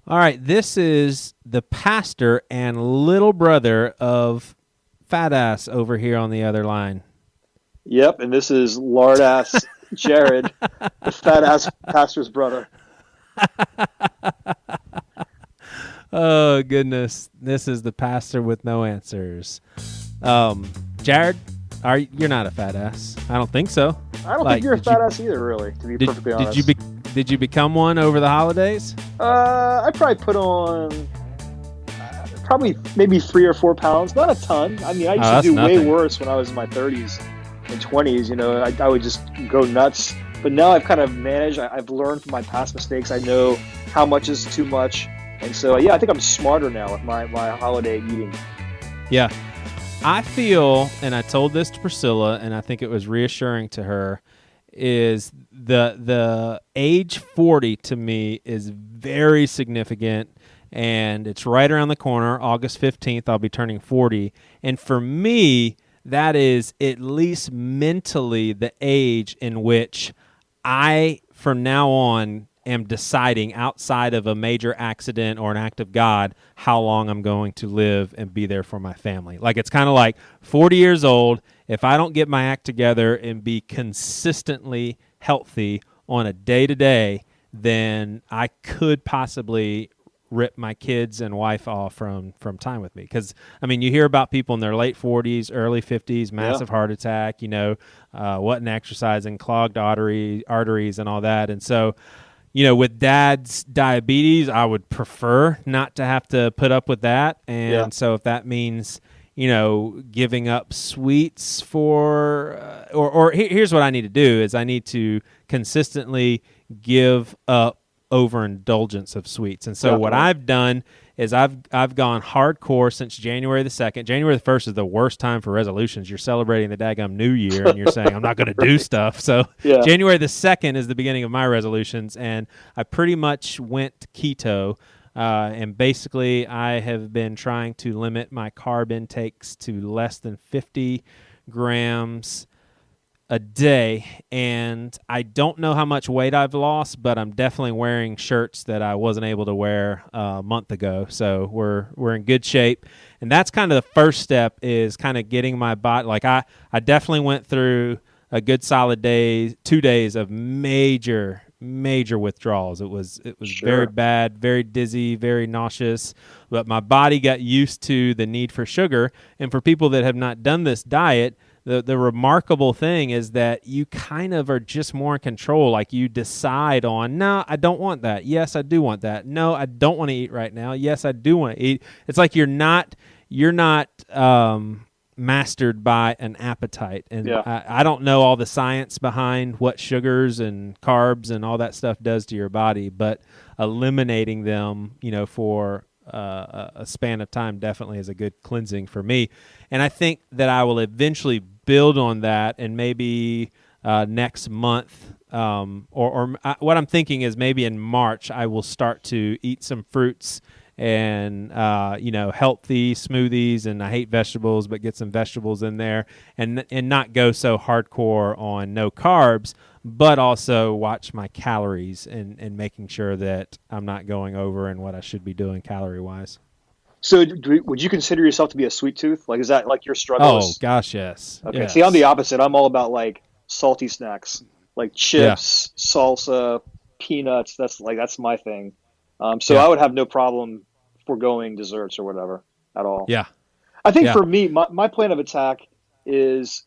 All right, this is the pastor and little brother of Fat Ass over here on the other line. Yep, and this is lard ass Jared, the fat ass pastor's brother. Oh goodness, this is the pastor with no answers. Jared, you're not a fat ass? I don't think so. I don't think you're a fat ass either, really, to be perfectly honest. Did you become one over the holidays? I probably put on maybe 3 or 4 pounds, not a ton. I mean, I used to do way worse when I was in my 30s and 20s. You know, I would just go nuts. But now I've kind of managed. I've learned from my past mistakes. I know how much is too much. And so, yeah, I think I'm smarter now with my holiday eating. Yeah. I feel, and I told this to Priscilla, and I think it was reassuring to her, is the age 40 to me is very significant, and it's right around the corner. August 15th, I'll be turning 40. And for me, that is at least mentally the age in which I, from now on, am deciding outside of a major accident or an act of God how long I'm going to live and be there for my family. Like, it's kind of like 40 years old. If I don't get my act together and be consistently healthy on a day-to-day, then I could possibly rip my kids and wife off from time with me. Because, I mean, you hear about people in their late 40s, early 50s, massive heart attack, wasn't exercising, clogged arteries and all that. And so, with Dad's diabetes, I would prefer not to have to put up with that. And so if that means, giving up sweets or here's what I need to do is I need to consistently give up overindulgence of sweets. And so what I've done is I've gone hardcore since January the 2nd. January the 1st is the worst time for resolutions. You're celebrating the daggum new year and you're saying, I'm not going to do stuff. So January the 2nd is the beginning of my resolutions. And I pretty much went keto. And basically I have been trying to limit my carb intakes to less than 50 grams a day, and I don't know how much weight I've lost, but I'm definitely wearing shirts that I wasn't able to wear a month ago. So we're in good shape, and that's kind of the first step is kind of getting my body. Like I definitely went through a good solid 2 days of major withdrawals. It was very bad, very dizzy, very nauseous, but my body got used to the need for sugar. And for people that have not done this diet, the remarkable thing is that you kind of are just more in control. Like you decide on, no, I don't want that. Yes, I do want that. No, I don't want to eat right now. Yes, I do want to eat. It's like you're not mastered by an appetite. And I don't know all the science behind what sugars and carbs and all that stuff does to your body, but eliminating them, for a span of time definitely is a good cleansing for me. And I think that I will eventually build on that, and maybe next month, what I'm thinking is maybe in March I will start to eat some fruits and healthy smoothies. And I hate vegetables, but get some vegetables in there, and not go so hardcore on no carbs, but also watch my calories and making sure that I'm not going over in what I should be doing calorie wise. So would you consider yourself to be a sweet tooth? Like, is that like your struggle? Oh gosh, yes. Okay. Yes. See, I'm the opposite. I'm all about like salty snacks, like chips, salsa, peanuts. That's my thing. I would have no problem foregoing desserts or whatever at all. Yeah. I think for me, my plan of attack is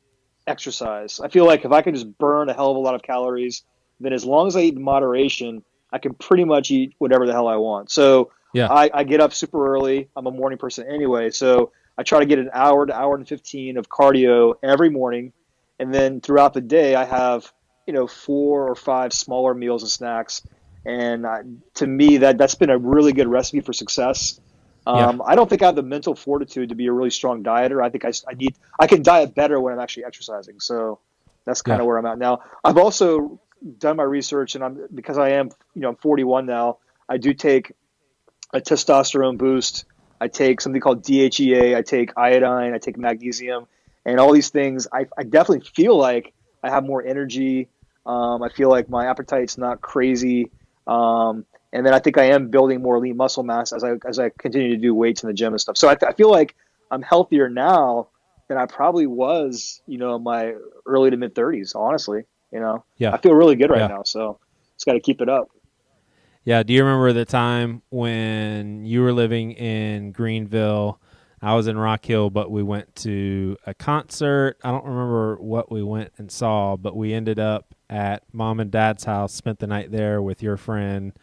exercise. I feel like if I can just burn a hell of a lot of calories, then as long as I eat in moderation, I can pretty much eat whatever the hell I want. So I get up super early. I'm a morning person anyway. So I try to get an hour to hour and 15 of cardio every morning. And then throughout the day, I have, 4 or 5 smaller meals and snacks. And to me, that's been a really good recipe for success. I don't think I have the mental fortitude to be a really strong dieter. I think I can diet better when I'm actually exercising. So that's kind of where I'm at now. I've also done my research, and because I am, I'm 41 now. I do take a testosterone boost. I take something called DHEA. I take iodine. I take magnesium, and all these things. I definitely feel like I have more energy. I feel like my appetite's not crazy. And then I think I am building more lean muscle mass as I continue to do weights in the gym and stuff. So I feel like I'm healthier now than I probably was, in my early to mid 30s. Honestly, Yeah. I feel really good right Yeah. now. So just got to keep it up. Yeah. Do you remember the time when you were living in Greenville? I was in Rock Hill, but we went to a concert. I don't remember what we went and saw, but we ended up at Mom and Dad's house, spent the night there with your friend,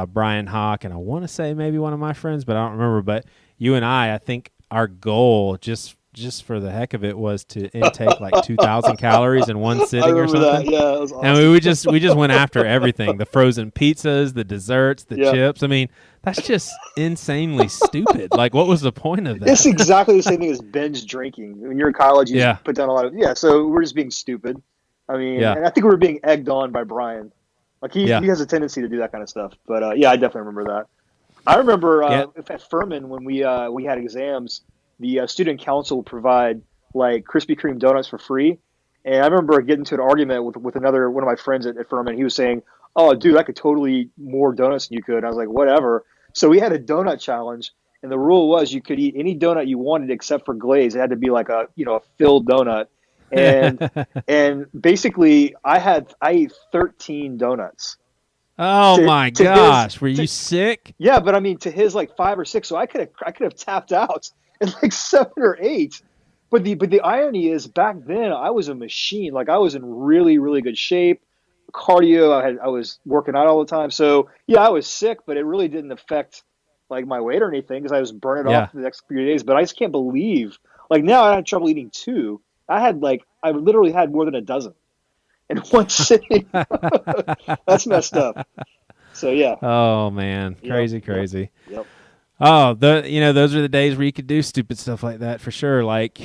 Brian Hawk, and I want to say maybe one of my friends, but I don't remember. But you and I think our goal, just for the heck of it, was to intake like 2,000 calories in one I sitting or remember that. something. Yeah, it was And awesome. we just went after everything: the frozen pizzas, the desserts, the Yeah. chips. I mean, that's just insanely stupid. Like, what was the point of that? It's exactly the same thing as binge drinking. When you're in college, you Yeah. just put down a lot of So we're just being stupid. I mean, Yeah. and I think we were being egged on by Brian. Like he Yeah. has a tendency to do that kind of stuff. But yeah, I definitely remember that. I remember Yeah. at Furman when we had exams, the student council would provide like Krispy Kreme donuts for free. And I remember getting into an argument with another one of my friends at Furman. He was saying, "Oh, dude, I could totally eat more donuts than you could." And I was like, "Whatever." So we had a donut challenge, and the rule was you could eat any donut you wanted except for glaze. It had to be like a filled donut. And and basically, I ate 13 donuts. Oh my To his gosh, were you sick? Yeah, but I mean, to his like 5 or 6, so I could have tapped out in like 7 or 8. But the irony is, back then I was a machine. Like I was in really really good shape, cardio. I was working out all the time. So yeah, I was sick, but it really didn't affect like my weight or anything because I was burning it Yeah. off the next few days. But I just can't believe like now I had trouble eating two. I literally had more than a dozen in one sitting. That's messed up. So yeah. Oh man, Yep, crazy. yep. Oh, those are the days where you could do stupid stuff like that for sure. Like,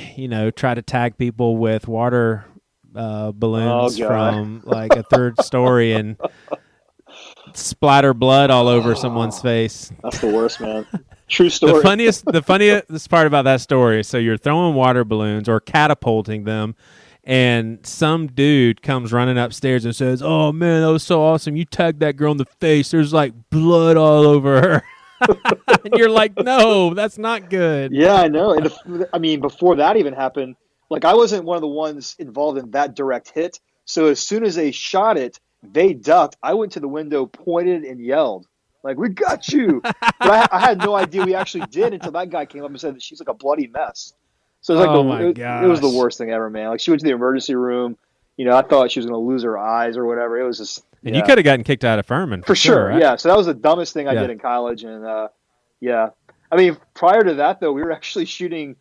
try to tag people with water balloons Oh, God. from like a third story and splatter blood all over someone's face. That's the worst, man. True story. The funniest part about that story is so you're throwing water balloons or catapulting them, and some dude comes running upstairs and says, "Oh man, that was so awesome! You tagged that girl in the face. There's like blood all over her." And you're like, "No, that's not good." Yeah, I know. And I mean, before that even happened, like I wasn't one of the ones involved in that direct hit. So as soon as they shot it, they ducked. I went to the window, pointed, and yelled, like, "We got you!" But I had no idea we actually did until that guy came up and said that she's like a bloody mess. So it was like Oh my it was the gosh. worst thing ever, man. Like she went to the emergency room. I thought she was going to lose her eyes or whatever. It was just And you could have gotten kicked out of Furman for sure. right? Yeah. So that was the dumbest thing I Yeah. did in college, and yeah. I mean, prior to that though, we were actually shooting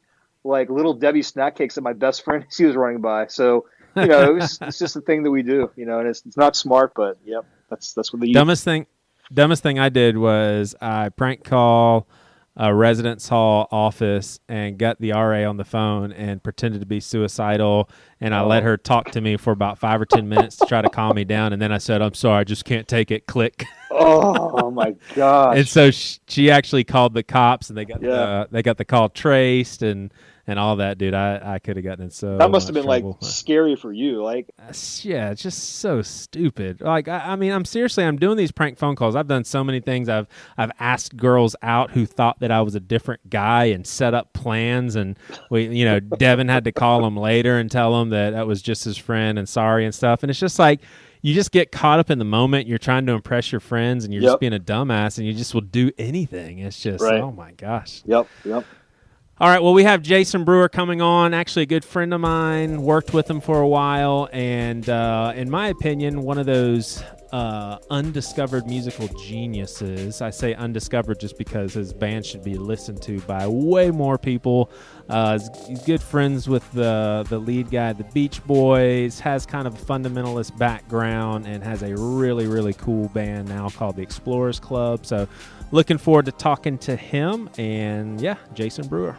like little Debbie snack cakes at my best friend as he was running by. So it's just a thing that we do, and it's not smart, but yep, that's what the Dumbest thing I did was I prank call a residence hall office and got the RA on the phone and pretended to be suicidal, and I let her talk to me for about 5 or 10 minutes to try to calm me down, and then I said, "I'm sorry, I just can't take it." Click. Oh my gosh! And so she actually called the cops, and they got Yeah. the call traced and all that, dude. I could have gotten in so That must have much been trouble. like scary for you, like. Yeah, it's just so stupid. Like, I mean, I'm doing these prank phone calls. I've done so many things. I've asked girls out who thought that I was a different guy and set up plans. And Devin had to call him later and tell him that was just his friend and sorry and stuff. And it's just like, you just get caught up in the moment. You're trying to impress your friends and you're just being a dumbass and you just will do anything. It's just, Oh my gosh. Yep. All right, well, we have Jason Brewer coming on, actually a good friend of mine, worked with him for a while, and in my opinion, one of those undiscovered musical geniuses. I say undiscovered just because his band should be listened to by way more people. He's good friends with the lead guy of the Beach Boys, has kind of a fundamentalist background, and has a really, really cool band now called the Explorers Club. So looking forward to talking to him, and yeah, Jason Brewer.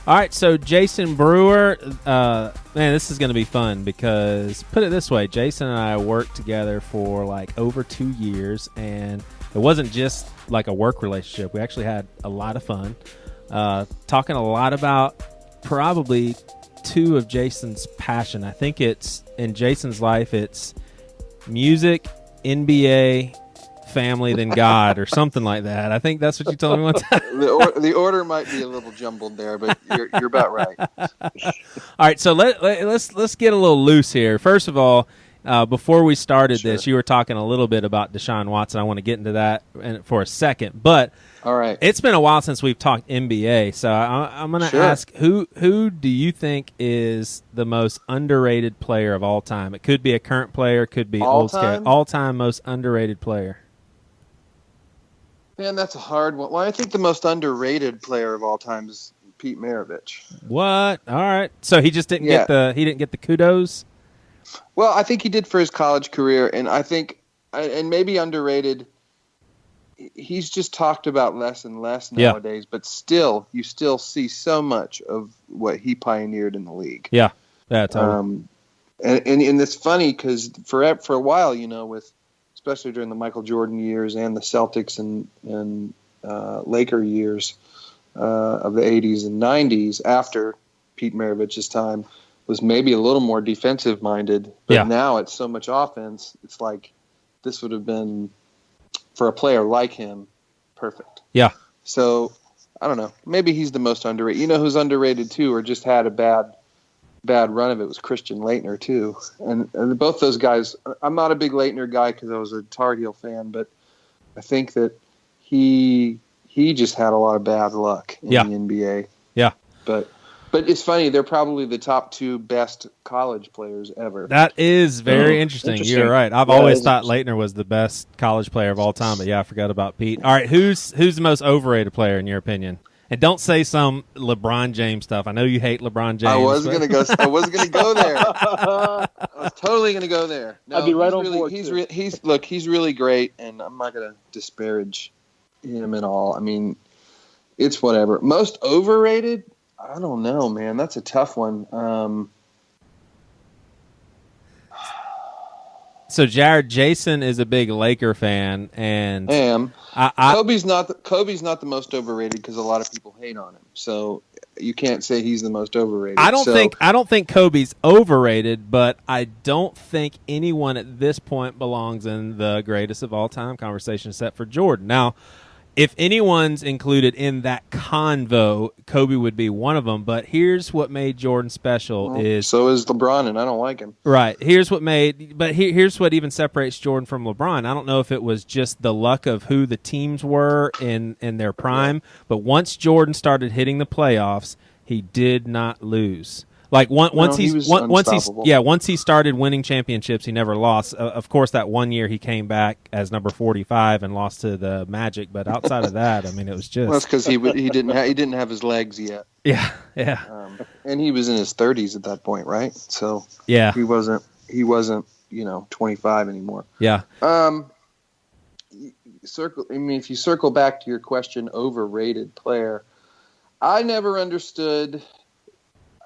All right, so Jason Brewer, man, this is going to be fun because, put it this way, Jason and I worked together for like over 2 years, and it wasn't just like a work relationship. We actually had a lot of fun. talking a lot about probably two of Jason's passion. I think it's in Jason's life, it's music, NBA, family, then God, or something like that. I think that's what you told me one time. The order might be a little jumbled there, but you're about right. All right, so let's get a little loose here. First of all, before we started this, you were talking a little bit about Deshaun Watson. I want to get into that for a second, but all right, it's been a while since we've talked NBA, so I'm going to ask who do you think is the most underrated player of all time? It could be a current player, could be all-time most underrated player. Man, that's a hard one. Well, I think the most underrated player of all time is Pete Maravich. What? All right, so he just didn't get the kudos. Well, I think he did for his college career, and I think, and maybe underrated. He's just talked about less and less nowadays, but still, you still see so much of what he pioneered in the league. Yeah, totally. And it's funny because for a while, with especially during the Michael Jordan years and the Celtics and Laker years of the 80s and 90s, after Pete Maravich's time, was maybe a little more defensive minded, but now it's so much offense. It's like this would have been, for a player like him, perfect. Yeah. So I don't know. Maybe he's the most underrated. You know who's underrated too, or just had a bad run of it, was Christian Laettner too. And both those guys. I'm not a big Laettner guy because I was a Tar Heel fan, but I think that he just had a lot of bad luck in the NBA. Yeah. But it's funny, they're probably the top two best college players ever. That is very interesting. You're right. I've always thought Laettner was the best college player of all time, but I forgot about Pete. All right, who's the most overrated player in your opinion? And don't say some LeBron James stuff. I know you hate LeBron James. I wasn't gonna go there. I was totally gonna go there. No, I'd be right on board. He's really great, and I'm not gonna disparage him at all. I mean, it's whatever. Most overrated? I don't know, man. That's a tough one. So, Jared, Jason is a big Laker fan, and Kobe's not the most overrated because a lot of people hate on him. So you can't say he's the most overrated. I don't think Kobe's overrated, but I don't think anyone at this point belongs in the greatest of all time conversation except for Jordan. Now, if anyone's included in that convo, Kobe would be one of them. But here's what made Jordan special so is LeBron, and I don't like him. Right. Here's what even separates Jordan from LeBron. I don't know if it was just the luck of who the teams were in their prime, but once Jordan started hitting the playoffs, he did not lose. Like once he started winning championships, he never lost. Of course, that one year he came back as number 45 and lost to the Magic. But outside of that, I mean, it was just. Well, that's because he didn't have his legs yet. Yeah. And he was in his 30s at that point, right? So he wasn't 25 anymore. Yeah. If you circle back to your question, overrated player, I never understood.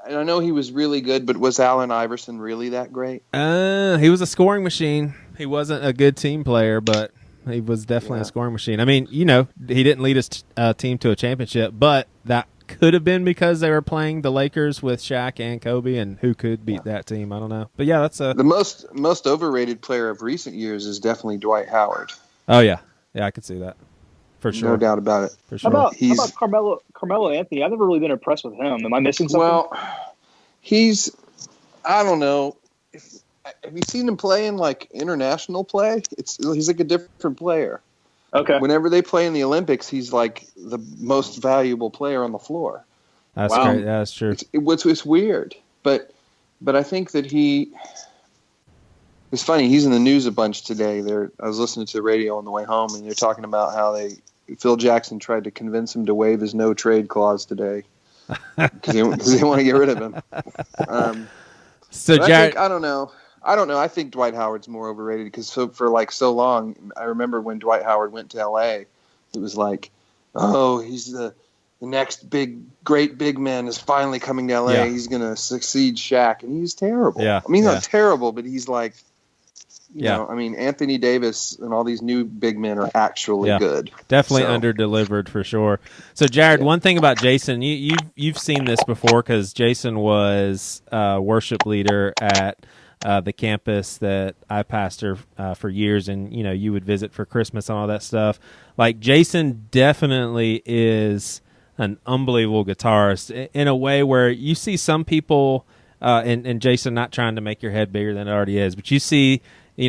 And I know he was really good, but was Allen Iverson really that great? He was a scoring machine. He wasn't a good team player, but he was definitely a scoring machine. I mean, he didn't lead his team to a championship, but that could have been because they were playing the Lakers with Shaq and Kobe, and who could beat that team? I don't know. But that's the most overrated player of recent years is definitely Dwight Howard. Oh yeah, I could see that. For sure. No doubt about it. For sure. How about Carmelo Anthony? I've never really been impressed with him. Am I missing something? Well, I don't know. Have you seen him play in like international play? He's like a different player. Okay. Whenever they play in the Olympics, he's like the most valuable player on the floor. That's great. Yeah, that's true. It's weird, but I think that it's funny. He's in the news a bunch today. I was listening to the radio on the way home, and they're talking about how Phil Jackson tried to convince him to waive his no trade clause today because they want to get rid of him. So Jared, I don't know. I think Dwight Howard's more overrated because for so long, I remember when Dwight Howard went to L.A., it was like, oh, he's the next great big man is finally coming to L.A. Yeah. He's going to succeed Shaq, and he's terrible. Yeah. I mean, not terrible, but he's like You know, I mean, Anthony Davis and all these new big men are actually good. Definitely under-delivered for sure. So, Jared, one thing about Jason, you've seen this before because Jason was worship leader at the campus that I pastor for years, and you would visit for Christmas and all that stuff. Like, Jason definitely is an unbelievable guitarist in a way where you see some people, and Jason, not trying to make your head bigger than it already is, but you see.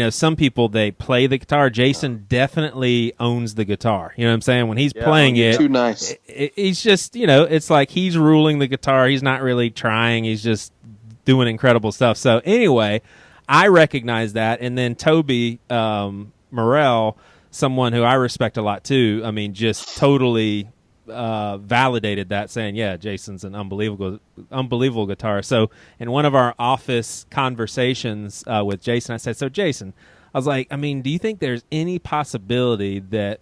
Some people, they play the guitar. Jason definitely owns the guitar. You know what I'm saying? When he's playing it, too nice. He's just, it's like he's ruling the guitar. He's not really trying. He's just doing incredible stuff. So anyway, I recognize that. And then Toby Morrell, someone who I respect a lot too, I mean, just totally validated that, saying, yeah, Jason's an unbelievable guitarist. So in one of our office conversations with Jason, I said, so Jason, I was like, I mean, do you think there's any possibility that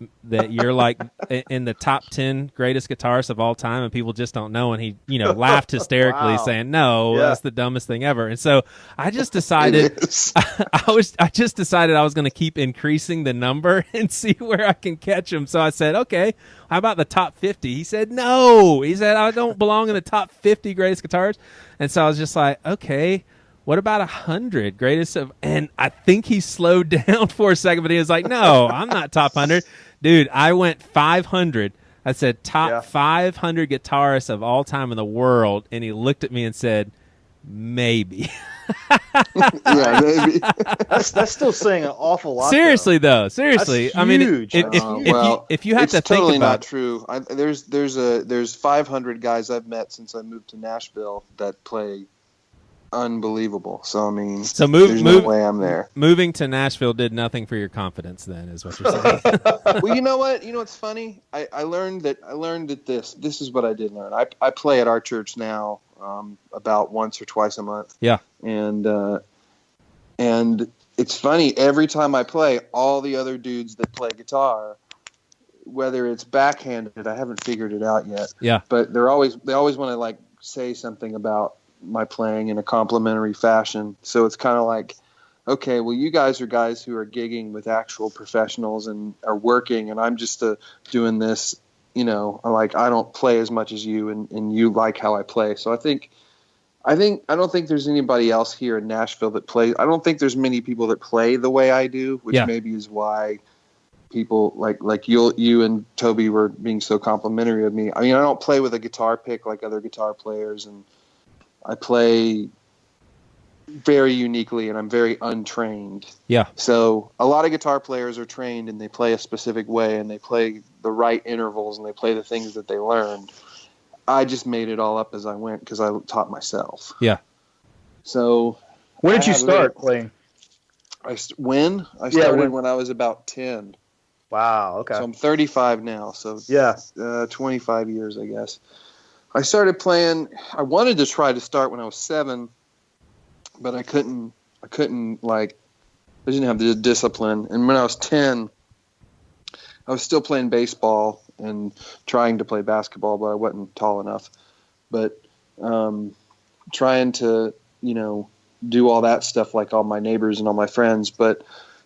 you're like in the top 10 greatest guitarists of all time and people just don't know? And he, laughed hysterically saying, no, that's the dumbest thing ever. And so I just decided I just decided I was going to keep increasing the number and see where I can catch him. So I said, okay, how about the top 50? He said, no. He said, I don't belong in the top 50 greatest guitarists. And so I was just like, okay, what about 100 greatest of? And I think he slowed down for a second, but he was like, no, I'm not top 100. Dude, I went 500. I said top 500 guitarists of all time in the world. And he looked at me and said, maybe. Yeah, maybe. That's still saying an awful lot. Seriously, though. Seriously. I mean, if you have to think totally about not true. There's 500 guys I've met since I moved to Nashville that play unbelievable. So I mean, there's no way I'm there. Moving to Nashville did nothing for your confidence. Then is what you're saying. Well, you know what? You know what's funny? I learned that this is what I did learn. I play at our church now about once or twice a month. Yeah, and it's funny. Every time I play, all the other dudes that play guitar, whether it's backhanded, I haven't figured it out yet. Yeah, but they always want to like say something about my playing in a complimentary fashion. So it's kind of like, okay, well, you guys are guys who are gigging with actual professionals and are working, and I'm just doing this, like I don't play as much as you, and you like how I play. So I don't think there's anybody else here in Nashville that plays. I don't think there's many people that play the way I do, which maybe is why people like you and Toby were being so complimentary of me. I mean, I don't play with a guitar pick like other guitar players, and I play very uniquely, and I'm very untrained. Yeah. So a lot of guitar players are trained, and they play a specific way, and they play the right intervals, and they play the things that they learned. I just made it all up as I went because I taught myself. Yeah. So when did you start playing? I started when I was about 10. Wow. Okay. So I'm 35 now. So 25 years, I guess. I started playing. I wanted to try to start when I was 7, but I couldn't. I didn't have the discipline. And when I was 10, I was still playing baseball and trying to play basketball, but I wasn't tall enough. But trying to, do all that stuff like all my neighbors and all my friends. But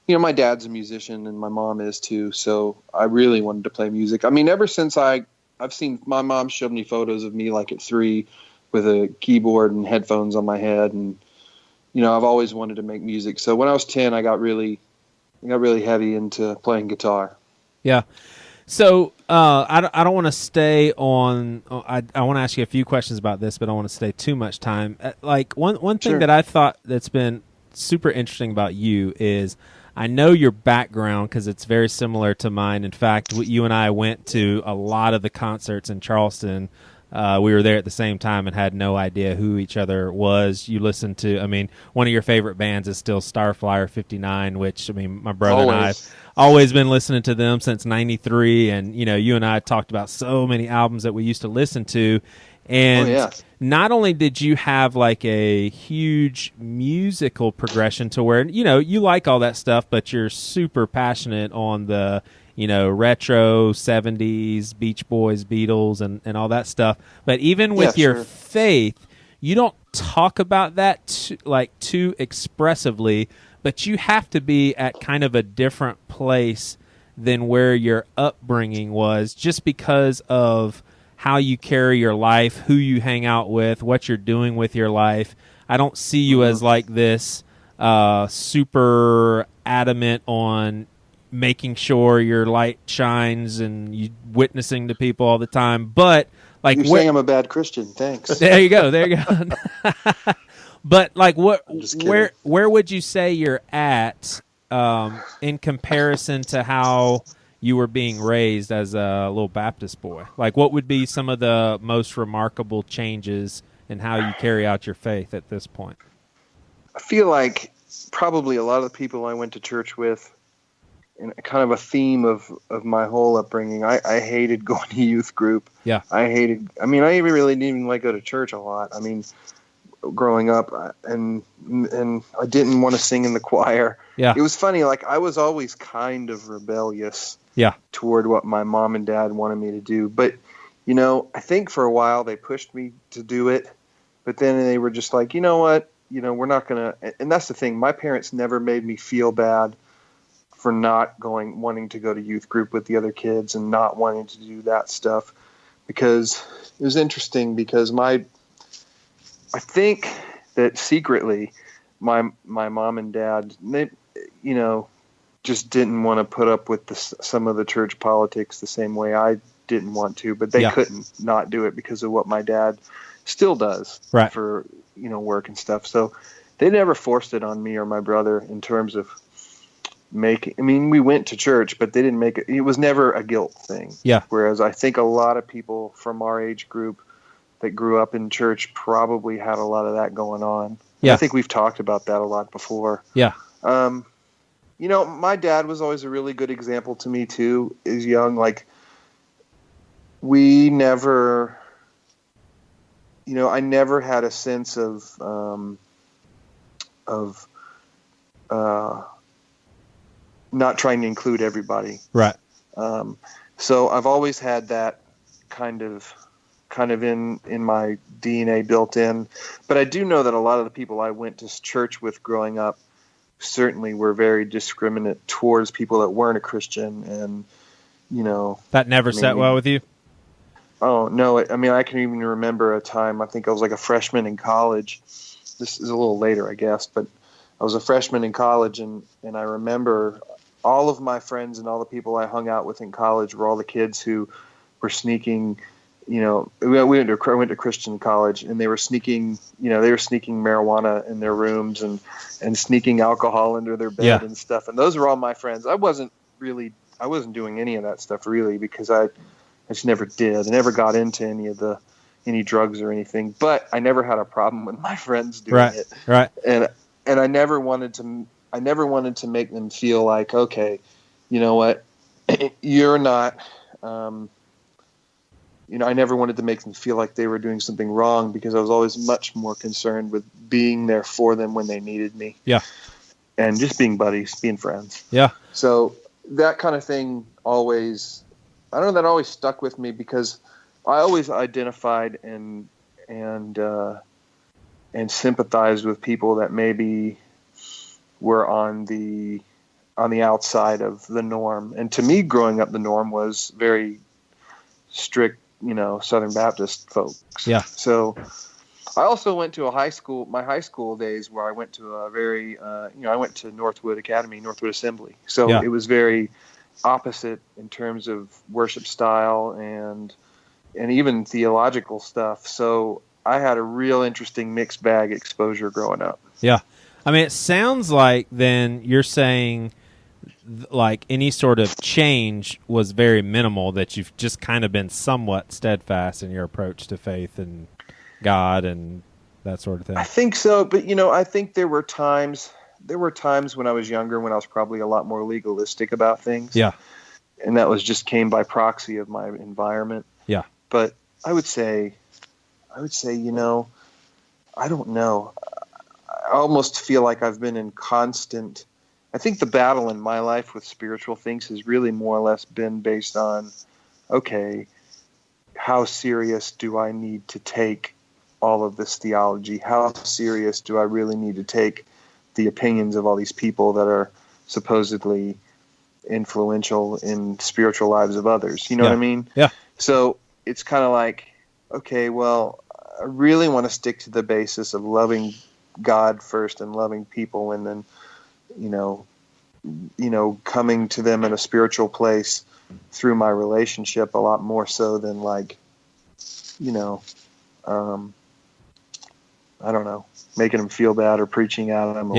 my dad's a musician and my mom is too. So I really wanted to play music. I mean, ever since I've seen my mom showed me photos of me like at 3 with a keyboard and headphones on my head. And, I've always wanted to make music. So when I was 10, I got really heavy into playing guitar. Yeah. So I don't want to stay on. I want to ask you a few questions about this, but I don't want to stay too much time. Like one thing that I thought that's been super interesting about you is I know your background because it's very similar to mine. In fact, you and I went to a lot of the concerts in Charleston. We were there at the same time and had no idea who each other was. You listened to, one of your favorite bands is still Starflyer 59, which, my brother and I have always been listening to them since 93. And, you and I talked about so many albums that we used to listen to. And not only did you have like a huge musical progression to where, you like all that stuff, but you're super passionate on the, retro 70s, Beach Boys, Beatles, and all that stuff. But even with your faith, you don't talk about that too expressively, but you have to be at kind of a different place than where your upbringing was, just because of how you carry your life, who you hang out with, what you're doing with your life. I don't see you as like this super adamant on making sure your light shines and you witnessing to people all the time. But like, You're saying I'm a bad Christian. Thanks. There you go. There you go. But like, where would you say you're at in comparison to how you were being raised as a little Baptist boy? Like, what would be some of the most remarkable changes in how you carry out your faith at this point? I feel like probably a lot of the people I went to church with, and kind of a theme of my whole upbringing, I hated going to youth group. Yeah. I really didn't even like go to church a lot. I mean, growing up, and I didn't want to sing in the choir. Yeah. It was funny, like I was always kind of rebellious toward what my mom and dad wanted me to do. But, you know, I think for a while they pushed me to do it, but then they were just like, you know what, you know, we're not going to, and that's the thing. My parents never made me feel bad for not wanting to go to youth group with the other kids and not wanting to do that stuff, because it was interesting because I think that secretly my mom and dad, they, you know, just didn't want to put up with some of the church politics the same way I didn't want to, but they couldn't not do it because of what my dad still does for, you know, work and stuff. So they never forced it on me or my brother in terms of we went to church, but they didn't make it. It was never a guilt thing. Yeah. Whereas I think a lot of people from our age group that grew up in church probably had a lot of that going on. Yeah. I think we've talked about that a lot before. Yeah. You know, my dad was always a really good example to me too, as young. Like, we never, you know, I never had a sense of not trying to include everybody. Right. So I've always had that kind of in my DNA built in. But I do know that a lot of the people I went to church with growing up certainly were very discriminate towards people that weren't a Christian. And, you know. That never sat well with you? Oh, no. I mean, I can even remember a time, I think I was like a freshman in college. This is a little later, I guess, but I was a freshman in college, and I remember all of my friends and all the people I hung out with in college were all the kids who were sneaking, you know, we went to Christian college, and they were sneaking marijuana in their rooms and sneaking alcohol under their bed and stuff. And those were all my friends. I wasn't doing any of that stuff really, because I just never did. I never got into any drugs or anything, but I never had a problem with my friends doing it. Right. And I never wanted to make them feel like, okay, you know what, you're not, you know, I never wanted to make them feel like they were doing something wrong, because I was always much more concerned with being there for them when they needed me. Yeah. And just being buddies, being friends. Yeah. So that kind of thing always stuck with me, because I always identified and sympathized with people that maybe were on the outside of the norm. And to me, growing up, the norm was very strict, you know, Southern Baptist folks. Yeah. So I also went to my high school days, where I went to a very, I went to Northwood Assembly. So it was very opposite in terms of worship style and even theological stuff. So I had a real interesting mixed bag exposure growing up. Yeah. I mean, it sounds like then you're saying like any sort of change was very minimal, that you've just kind of been somewhat steadfast in your approach to faith and God and that sort of thing. I think so. But, you know, I think there were times when I was younger, when I was probably a lot more legalistic about things. Yeah. And that came by proxy of my environment. Yeah. But I would say, you know, I don't know. I almost feel like I've been in constant, I think the battle in my life with spiritual things has really more or less been based on, okay, how serious do I need to take all of this theology? How serious do I really need to take the opinions of all these people that are supposedly influential in spiritual lives of others. You know what I mean? Yeah. So it's kind of like, okay, well, I really want to stick to the basis of loving God first and loving people, and then, coming to them in a spiritual place through my relationship a lot more so than like, I don't know, making them feel bad or preaching at them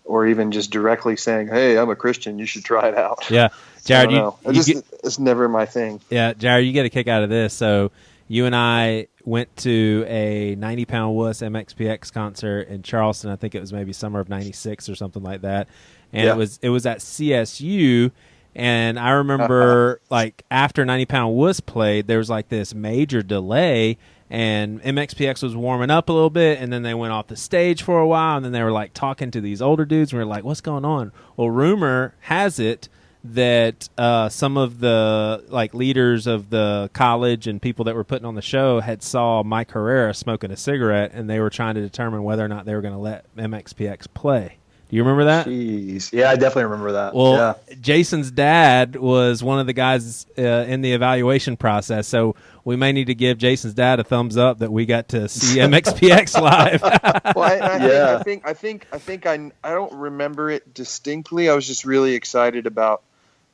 or even just directly saying, "Hey, I'm a Christian. You should try it out." Yeah. Jared, it's never my thing. Yeah, Jared, you get a kick out of this. So you and I went to a 90 Pound Wuss MXPX concert in Charleston. I think it was maybe summer of '96 or something like that. And it was at CSU. And I remember like after 90 Pound Wuss played, there was like this major delay, and MXPX was warming up a little bit, and then they went off the stage for a while, and then they were like talking to these older dudes, and we were like, what's going on? Well, rumor has it that some of the like leaders of the college and people that were putting on the show had saw Mike Herrera smoking a cigarette, and they were trying to determine whether or not they were going to let MXPX play. Do you remember that? Jeez. Yeah, I definitely remember that. Well, Jason's dad was one of the guys in the evaluation process, so we may need to give Jason's dad a thumbs up that we got to see MXPX live. I think I don't remember it distinctly. I was just really excited about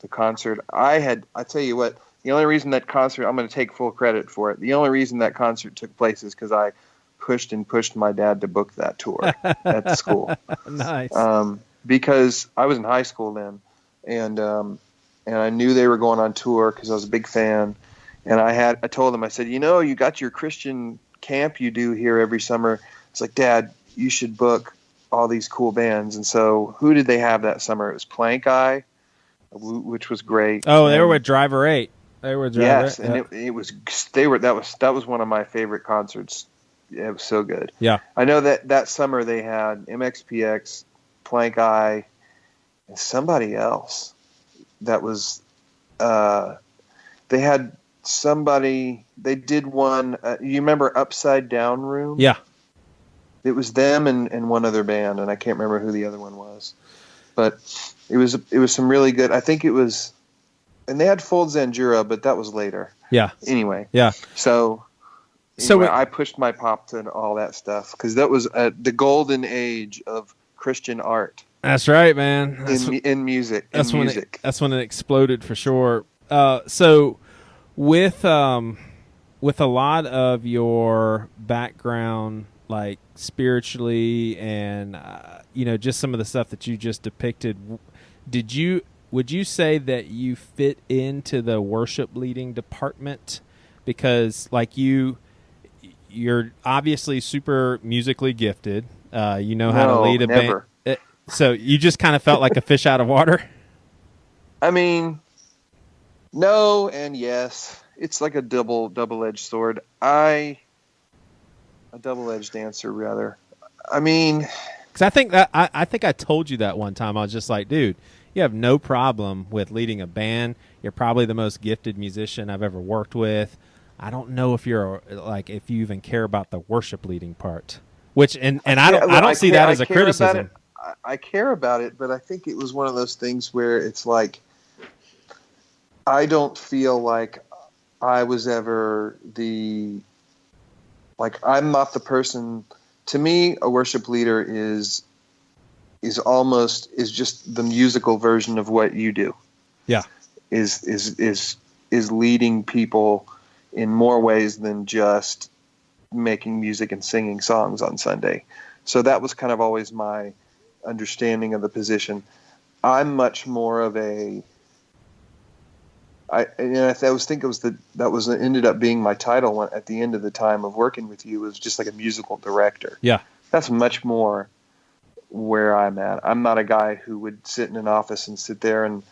the concert. I tell you what, the only reason that concert, I'm going to take full credit for it. The only reason that concert took place is because I pushed my dad to book that tour at school. Nice. Because I was in high school then, and I knew they were going on tour because I was a big fan. And I told them, I said, you got your Christian camp you do here every summer. It's like, Dad, you should book all these cool bands. And so who did they have that summer? It was Plank Eye, which was great. Oh, they were with Driver 8. They were Driver 8. And that was one of my favorite concerts. It was so good. Yeah. I know that summer they had MXPX, Plank Eye, and somebody else that was, they had somebody, they did one, you remember Upside Down Room? Yeah. It was them and one other band, and I can't remember who the other one was. But it was some really good, I think it was, and they had Fold Zandura, but that was later. Yeah. Anyway. Yeah. So I pushed my pop to all that stuff because that was the golden age of Christian art. That's right, man. In music. That's when it exploded for sure. So with a lot of your background, like spiritually, and just some of the stuff that you just depicted, would you say that you fit into the worship leading department? Because like you're obviously super musically gifted. You know how to lead a band. So you just kind of felt like a fish out of water? I mean, no and yes. It's like a double-edged sword. A double-edged answer, rather. I mean, because I think I told you that one time. I was just like, dude, you have no problem with leading a band. You're probably the most gifted musician I've ever worked with. I don't know if if you even care about the worship leading part, I don't see that as a criticism. I care about it, but I think it was one of those things where it's like, I don't feel like I was ever I'm not the person. To me, a worship leader is just the musical version of what you do. Yeah. Is leading people in more ways than just making music and singing songs on Sunday. So that was kind of always my understanding of the position. I'm much more of ended up being my title at the end of the time of working with you, was just like a musical director. Yeah. That's much more where I'm at. I'm not a guy who would sit in an office and sit there and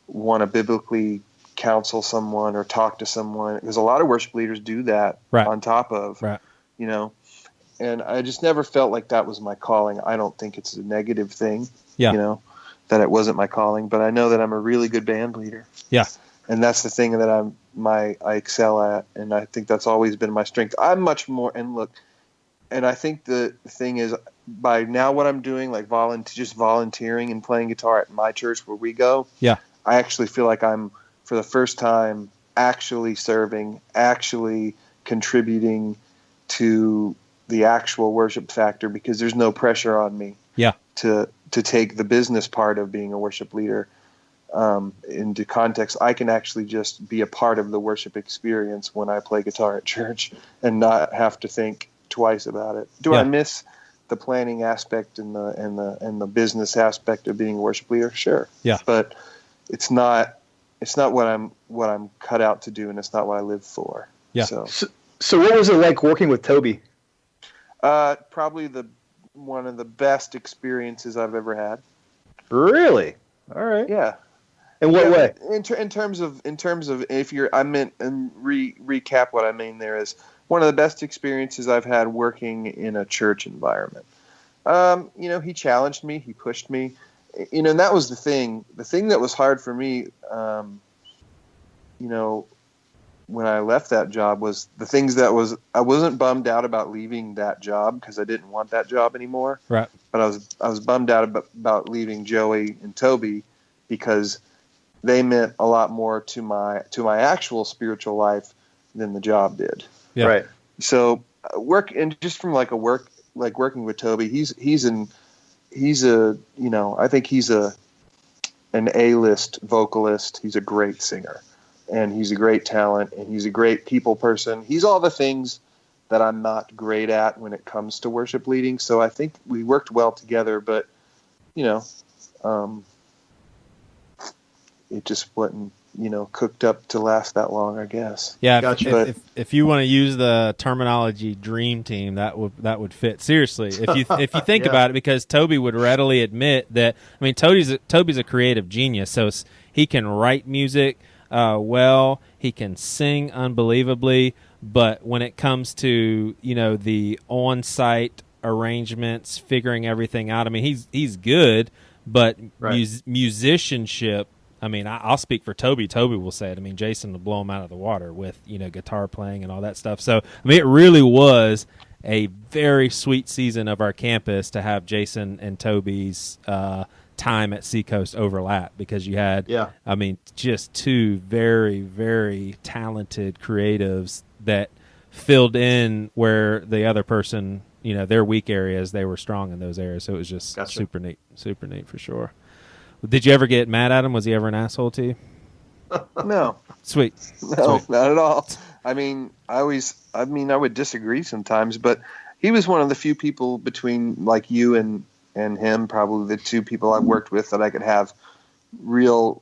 want to biblically counsel someone or talk to someone, because a lot of worship leaders do that on top of, and I just never felt like that was my calling. I don't think it's a negative thing, that it wasn't my calling, but I know that I'm a really good band leader. Yeah. And that's the thing that I excel at. And I think that's always been my strength. I'm much more, and look, and I think the thing is, by now what I'm doing, like just volunteering and playing guitar at my church where we go, Yeah. I actually feel like I'm, for the first time, actually serving, actually contributing to the actual worship factor, because there's no pressure on me to take the business part of being a worship leader into context. I can actually just be a part of the worship experience when I play guitar at church and not have to think twice about it. Do I miss the planning aspect and the business aspect of being a worship leader? Sure. Yeah. But it's not what I'm cut out to do, and it's not what I live for. Yeah. So what was it like working with Toby? Probably one of the best experiences I've ever had. Really? All right. Yeah. In what way? In terms of if you're, I meant, and recap what I mean there is one of the best experiences I've had working in a church environment. He challenged me, he pushed me, and that was the thing. The thing that was hard for me, when I left that job was the things that I wasn't bummed out about leaving that job because I didn't want that job anymore. Right. But I was bummed out about leaving Joey and Toby because they meant a lot more to my actual spiritual life than the job did. Yeah. Right. So working with Toby, I think he's an A-list vocalist. He's a great singer, and he's a great talent, and he's a great people person. He's all the things that I'm not great at when it comes to worship leading. So I think we worked well together, but it just wasn't, cooked up to last that long, I guess. Yeah, gotcha. If you want to use the terminology "dream team," that would fit. Seriously, if you think about it, because Toby would readily admit that. I mean, Toby's a creative genius, so he can write music well, he can sing unbelievably, but when it comes to the on-site arrangements, figuring everything out, I mean, he's good, but musicianship. I mean, I'll speak for Toby. Toby will say it. I mean, Jason will blow him out of the water with, guitar playing and all that stuff. So, I mean, it really was a very sweet season of our campus to have Jason and Toby's time at Seacoast overlap, because you had, I mean, just two very, very talented creatives that filled in where the other person, their weak areas, they were strong in those areas. So it was just super neat for sure. Did you ever get mad at him? Was he ever an asshole to you? No. Sweet. No, not at all. I mean, I would disagree sometimes, but he was one of the few people between like you and him, probably the two people I've worked with that I could have a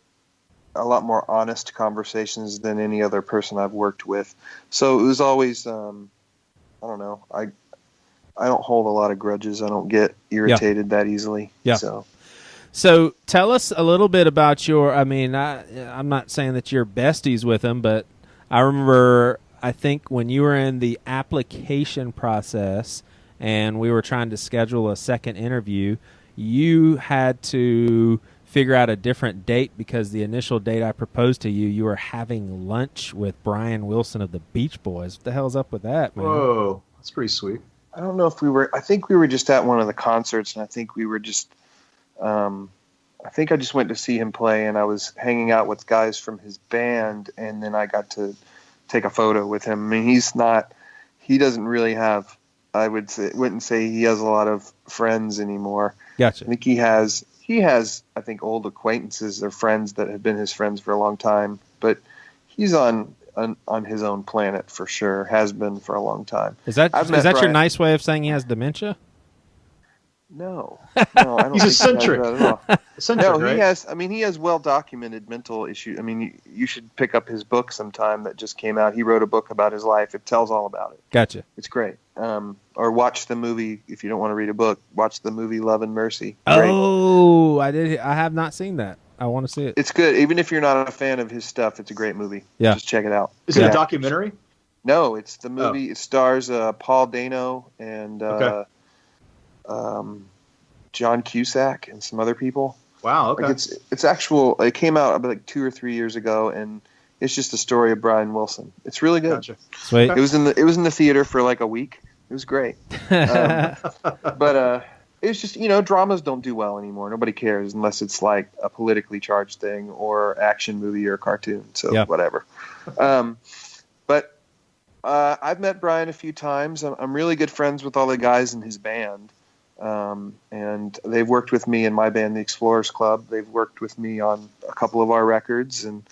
lot more honest conversations than any other person I've worked with. So it was always, I don't know. I don't hold a lot of grudges. I don't get irritated that easily. Yeah. So tell us a little bit about I'm not saying that you're besties with him, but I remember, I think when you were in the application process and we were trying to schedule a second interview, you had to figure out a different date because the initial date I proposed to you, you were having lunch with Brian Wilson of the Beach Boys. What the hell's up with that, man? Whoa, that's pretty sweet. I don't know if I think we were just at one of the concerts, and I think we were just, I think I just went to see him play, and I was hanging out with guys from his band, and then I got to take a photo with him. I mean, he doesn't really have, wouldn't say he has a lot of friends anymore. Gotcha. I think he has, I think, old acquaintances or friends that have been his friends for a long time, but he's on his own planet for sure, has been for a long time. Is that your nice way of saying he has dementia? No, I don't. He's eccentric. He has that at all. Eccentric, No, right? he has well documented mental issues. I mean, you should pick up his book sometime that just came out. He wrote a book about his life. It tells all about it. Gotcha. It's great. Or watch the movie if you don't want to read a book. Watch the movie Love and Mercy. Great. Oh, I have not seen that. I want to see it. It's good. Even if you're not a fan of his stuff, it's a great movie. Yeah. Just check it out. Is it a documentary? No, it's the movie. It stars Paul Dano and John Cusack and some other people. Wow. Okay. Like it's actual. It came out about like 2 or 3 years ago, and it's just the story of Brian Wilson. It's really good. Gotcha. Sweet. It was in the theater for like a week, It was great. But it's just, dramas don't do well anymore. Nobody cares unless it's like a politically charged thing or action movie or cartoon. So whatever. But I've met Brian a few times. I'm really good friends with all the guys in his band. And they've worked with me in my band, the Explorers Club. They've worked with me on a couple of our records. And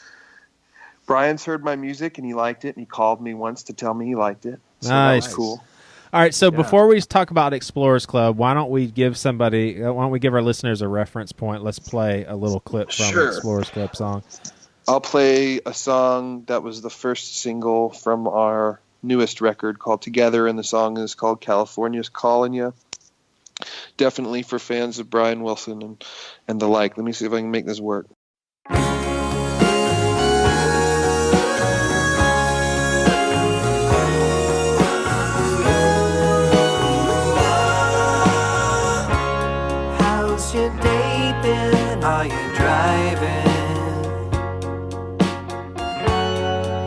Brian's heard my music and he liked it. And he called me once to tell me he liked it. So that was cool. All right, so before we talk about Explorers Club, why don't we give our listeners a reference point? Let's play a little clip from an Explorers Club song. I'll play a song that was the first single from our newest record called Together, and the song is called California's Callin' Ya. Definitely for fans of Brian Wilson and the like. Let me see if I can make this work. Your day been? Are you driving?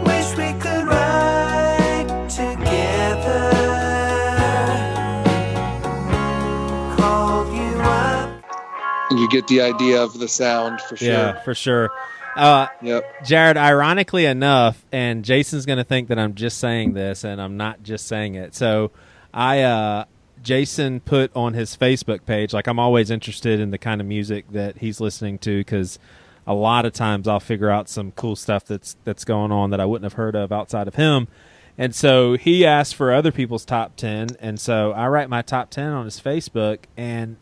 Wish we could ride together. Called you up. You get the idea of the sound for sure. Yeah, for sure. Yep. Jared, ironically enough, and Jason's going to think that I'm just saying this, and I'm not just saying it. So Jason put on his Facebook page, like I'm always interested in the kind of music that he's listening to because a lot of times I'll figure out some cool stuff that's going on that I wouldn't have heard of outside of him. And so he asked for other people's top 10, and so I write my top 10 on his Facebook, and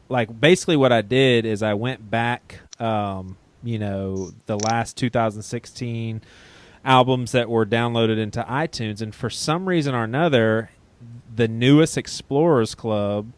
like basically what I did is I went back, the last 2016 albums that were downloaded into iTunes, and for some reason or another, the newest Explorers Club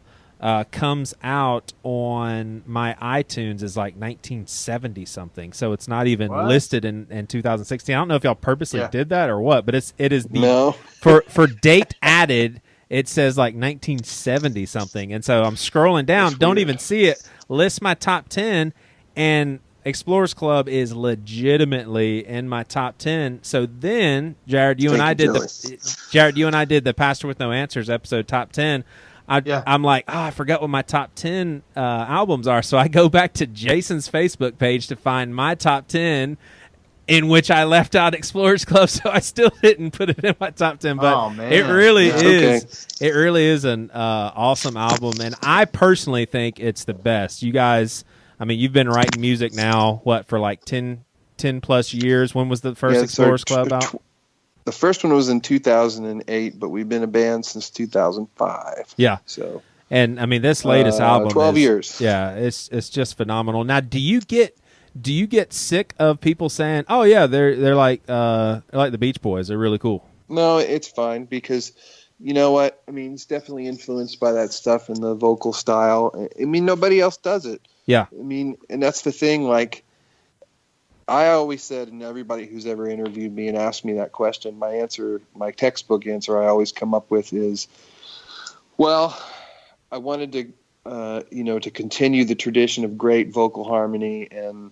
comes out on my iTunes as like 1970 something, so it's not even listed in 2016. I don't know if y'all purposely did that or what, but it is the for date added. It says like 1970 something, and so I'm scrolling down, don't even see it. List my top 10, and Explorers Club is legitimately in my top 10. So then, Jared, you and I did the Pastor with No Answers episode top 10. I'm like, I forgot what my top 10 albums are. So I go back to Jason's Facebook page to find my top 10, in which I left out Explorers Club. So I still didn't put it in my top 10. But it really is an awesome album, and I personally think it's the best. You guys. I mean, you've been writing music now, for like 10 plus years? When was the first Explorers Club out? The first one was in 2008, but we've been a band since 2005. Yeah. So, and I mean, this latest album 12 years. Yeah, it's just phenomenal. Now, do you get sick of people saying, "Oh yeah, they're like the Beach Boys. They're really cool"? No, it's fine because you know what? I mean, it's definitely influenced by that stuff and the vocal style. I mean, nobody else does it. Yeah. I mean, and that's the thing, like, I always said, and everybody who's ever interviewed me and asked me that question, my textbook answer I always come up with is, well, I wanted to, to continue the tradition of great vocal harmony, and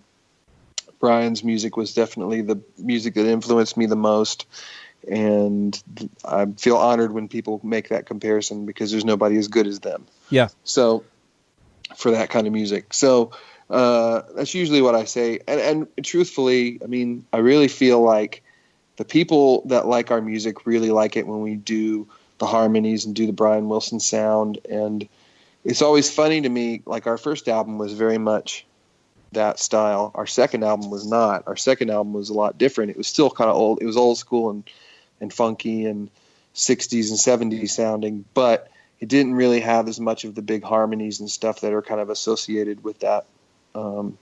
Brian's music was definitely the music that influenced me the most. And I feel honored when people make that comparison because there's nobody as good as them. Yeah. So, for that kind of music. So that's usually what I say. And truthfully, I mean, I really feel like the people that like our music really like it when we do the harmonies and do the Brian Wilson sound. And it's always funny to me, like our first album was very much that style. Our second album was not. Our second album was a lot different. It was still kind of old. It was old school and funky and 60s and 70s sounding, but it didn't really have as much of the big harmonies and stuff that are kind of associated with that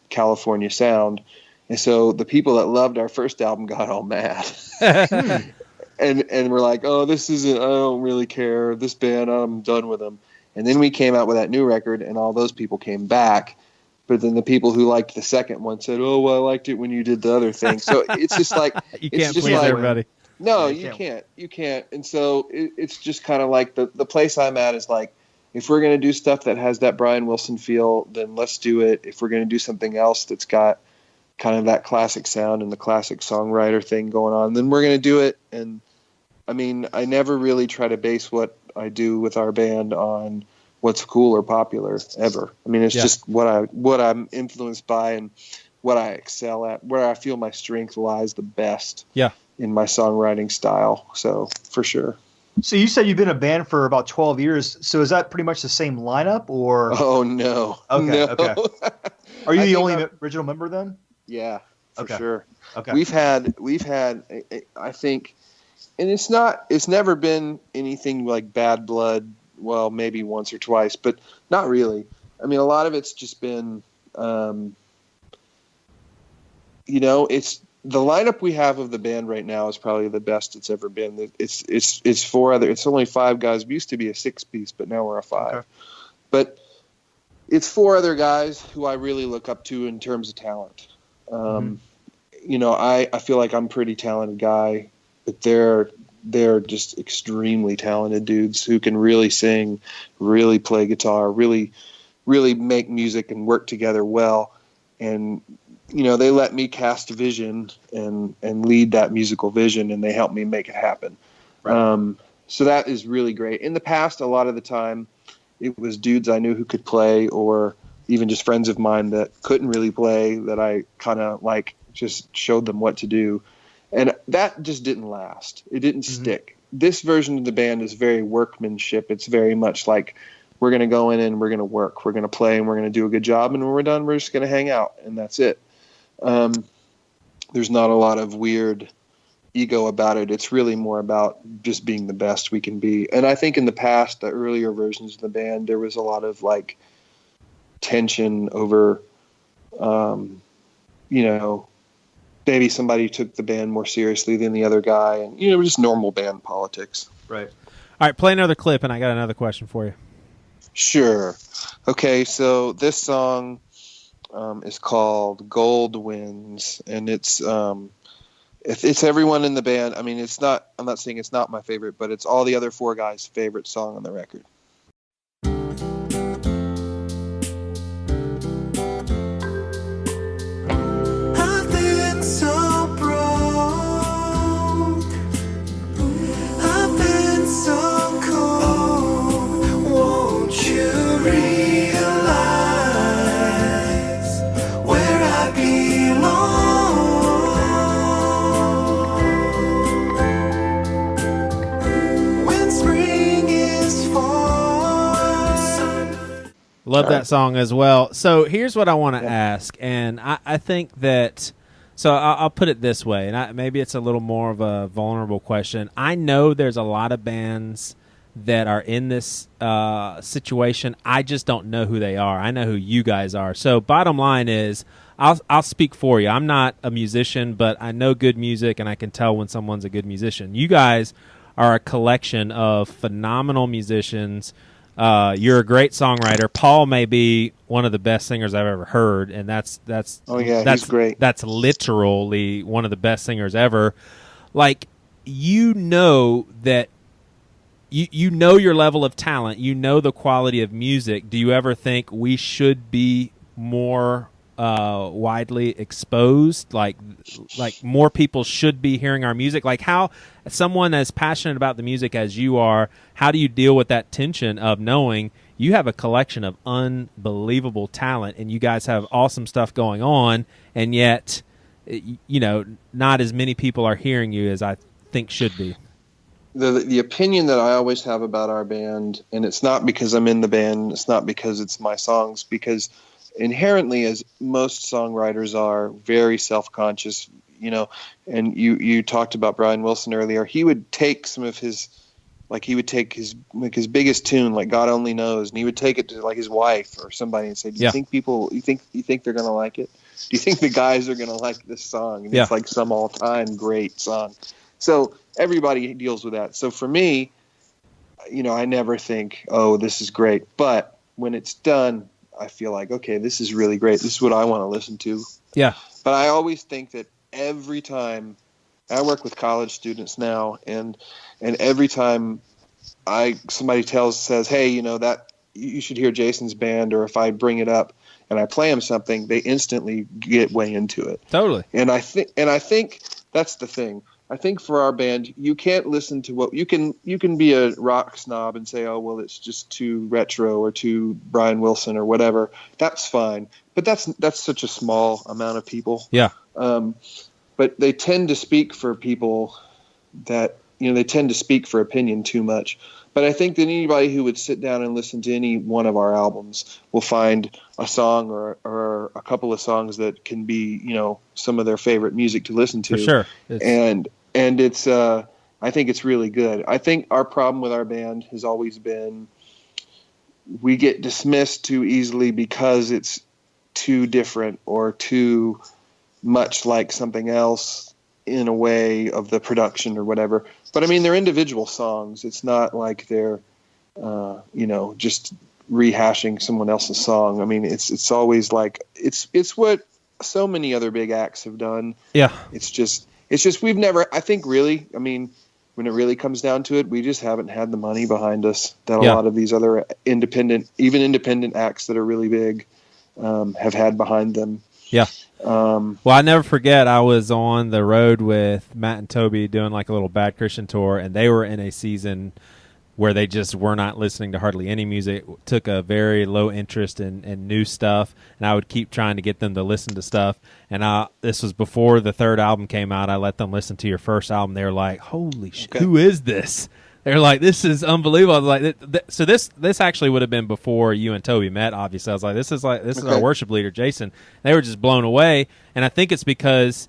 California sound. And so the people that loved our first album got all mad. and we're like, oh, this isn't, I don't really care. This band, I'm done with them. And then we came out with that new record, and all those people came back. But then the people who liked the second one said, oh, well, I liked it when you did the other thing. So it's just like, you can't please everybody. No, you can't. And so it's just kind of like the place I'm at is like, if we're going to do stuff that has that Brian Wilson feel, then let's do it. If we're going to do something else that's got kind of that classic sound and the classic songwriter thing going on, then we're going to do it. And I mean, I never really try to base what I do with our band on what's cool or popular ever. I mean, it's just what I'm influenced by and what I excel at, where I feel my strength lies the best in my songwriting style. So for sure. So you said you've been a band for about 12 years. So is that pretty much the same lineup or? Oh no. Okay. No. Okay. Are you the only original member then? Yeah, for sure. Okay. We've had, I think, and it's never been anything like bad blood. Well, maybe once or twice, but not really. I mean, a lot of it's just been, it's the lineup we have of the band right now is probably the best it's ever been. It's only 5 guys. We used to be a 6-piece, but now we're a 5. Okay. But it's 4 other guys who I really look up to in terms of talent. I feel like I'm a pretty talented guy, but they're just extremely talented dudes who can really sing, really play guitar, really, really make music and work together well. And, they let me cast a vision and lead that musical vision, and they help me make it happen. Right. So that is really great. In the past, a lot of the time, it was dudes I knew who could play, or even just friends of mine that couldn't really play, that I kind of just showed them what to do. And that just didn't last. It didn't stick. This version of the band is very workmanship. It's very much like, we're going to go in and we're going to work. We're going to play and we're going to do a good job. And when we're done, we're just going to hang out. And that's it. There's not a lot of weird ego about it. It's really more about just being the best we can be. And I think in the past, the earlier versions of the band, there was a lot of tension over, maybe somebody took the band more seriously than the other guy, and just normal band politics. Right. All right, play another clip, and I got another question for you. Sure. Okay, so this song is called Gold Winds, and it's everyone in the band. I mean, I'm not saying it's not my favorite, but it's all the other 4 guys' favorite song on the record. Love that song as well. So here's what I want to ask, and I think that, so I'll put it this way, and maybe it's a little more of a vulnerable question. I know there's a lot of bands that are in this situation. I just don't know who they are. I know who you guys are. So bottom line is, I'll speak for you. I'm not a musician, but I know good music, and I can tell when someone's a good musician. You guys are a collection of phenomenal musicians. You're a great songwriter. Paul may be one of the best singers I've ever heard, and that's he's great. That's literally one of the best singers ever. That you know your level of talent, you know the quality of music. Do you ever think we should be more widely exposed? Like more people should be hearing our music? Like, how someone as passionate about the music as you are, how do you deal with that tension of knowing you have a collection of unbelievable talent and you guys have awesome stuff going on, and yet not as many people are hearing you as I think should be? The opinion that I always have about our band, and it's not because I'm in the band, it's not because it's my songs, because inherently, as most songwriters are, very self-conscious, and you talked about Brian Wilson earlier. He would take some of his, he would take his biggest tune, like God Only Knows, and he would take it to his wife or somebody and say, do you think you think they're going to like it? Do you think the guys are going to like this song? And it's some all-time great song. So everybody deals with that. So for me, I never think, oh, this is great. But when it's done, I feel like, okay, this is really great. This is what I want to listen to. Yeah. But I always think that every time I work with college students now, and every time somebody says, hey, that you should hear Jason's band, or if I bring it up and I play them something, they instantly get way into it. Totally. And I think that's the thing. I think for our band, you can't listen to what you can be a rock snob and say, oh, well, it's just too retro or too Brian Wilson or whatever. That's fine. But that's such a small amount of people. Yeah. But they tend to speak for people that, they tend to speak for opinion too much. But I think that anybody who would sit down and listen to any one of our albums will find a song or a couple of songs that can be, some of their favorite music to listen to. For sure. And it's, I think it's really good. I think our problem with our band has always been we get dismissed too easily because it's too different or too much like something else in a way of the production or whatever. But I mean, they're individual songs. It's not like they're, just rehashing someone else's song. I mean, it's always like, it's what so many other big acts have done. Yeah. It's just we've never, I think really, I mean, when it really comes down to it, we just haven't had the money behind us that a lot of these other independent acts that are really big have had behind them. Yeah. Well, I never forget, I was on the road with Matt and Toby doing like a little Bad Christian tour, and they were in a season where they just were not listening to hardly any music, took a very low interest in new stuff, and I would keep trying to get them to listen to stuff. And this was before the third album came out. I let them listen to your first album. They were like, holy shit, who is this? They're like, this is unbelievable. I was like, so this actually would have been before you and Toby met. Obviously, I was like, this is our worship leader, Jason. They were just blown away, and I think it's because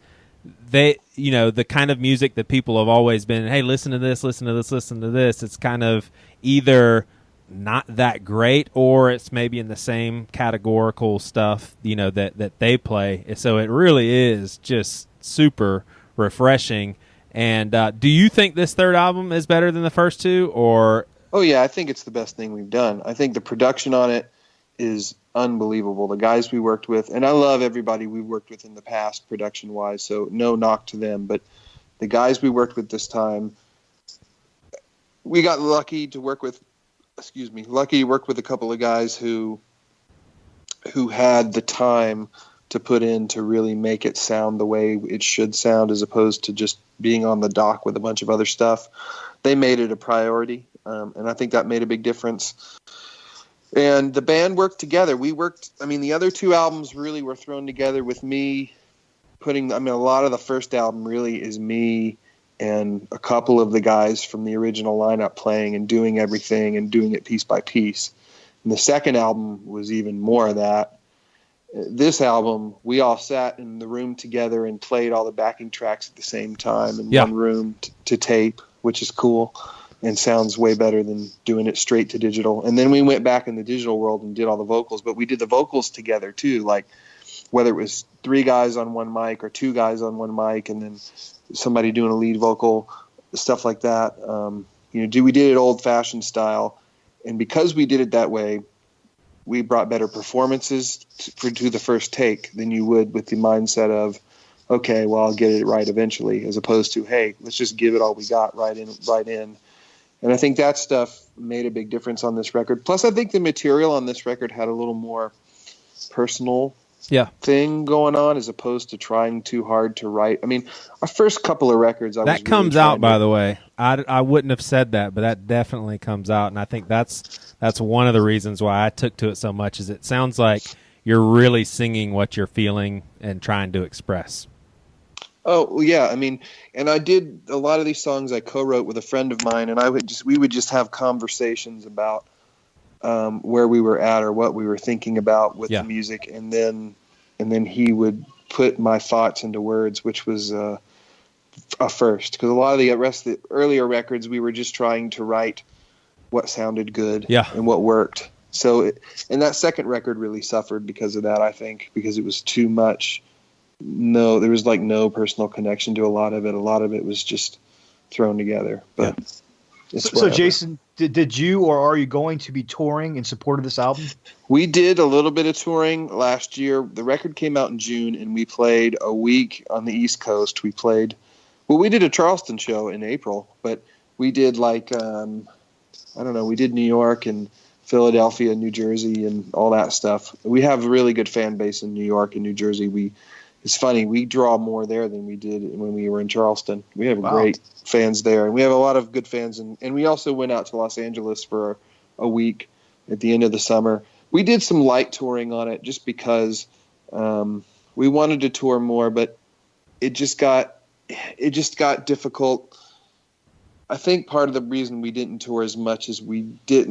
they, the kind of music that people have always been, hey, listen to this, listen to this, listen to this. It's kind of either not that great, or it's maybe in the same categorical stuff, that they play. So it really is just super refreshing. And do you think this third album is better than the first two, or? Oh yeah, I think it's the best thing we've done. I think the production on it is unbelievable. The guys we worked with, and I love everybody we worked with in the past production-wise, so no knock to them. But the guys we worked with this time, we got lucky to work with a couple of guys who had the time to put in to really make it sound the way it should sound, as opposed to just being on the dock with a bunch of other stuff. They made it a priority, and I think that made a big difference. And the band worked together. The other two albums really were thrown together with me a lot of the first album really is me and a couple of the guys from the original lineup playing and doing everything and doing it piece by piece. And the second album was even more of that. This album, we all sat in the room together and played all the backing tracks at the same time in one room to tape, which is cool and sounds way better than doing it straight to digital. And then we went back in the digital world and did all the vocals, but we did the vocals together too, like whether it was 3 guys on one mic or 2 guys on one mic and then somebody doing a lead vocal, stuff like that. We did it old-fashioned style, and because we did it that way, we brought better performances to the first take than you would with the mindset of, okay, well, I'll get it right eventually, as opposed to, hey, let's just give it all we got right in. And I think that stuff made a big difference on this record. Plus, I think the material on this record had a little more personal thing going on, as opposed to trying too hard to write. I mean, our first couple of records, that comes out, by the way. I wouldn't have said that, but that definitely comes out, and I think that's one of the reasons why I took to it so much. Is it sounds like you're really singing what you're feeling and trying to express. Oh yeah, I mean, and I did a lot of these songs I co-wrote with a friend of mine, and we would just have conversations about where we were at or what we were thinking about with the music, and then he would put my thoughts into words, which was a first, because a lot of the rest of the earlier records we were just trying to write what sounded good and what worked. So, and that second record really suffered because of that, I think, because it was too much. No, there was like no personal connection to a lot of it. A lot of it was just thrown together. But so Jason, did you or are you going to be touring in support of this album? We did a little bit of touring last year. The record came out in June, and we played a week on the East Coast. We did a Charleston show in April, but we did we did New York and Philadelphia, New Jersey, and all that stuff. We have a really good fan base in New York and New Jersey. it's funny. We draw more there than we did when we were in Charleston. We have Wow. great fans there, and we have a lot of good fans. And we also went out to Los Angeles for a week at the end of the summer. We did some light touring on it just because we wanted to tour more, but it just got difficult. I think part of the reason we didn't tour as much is we had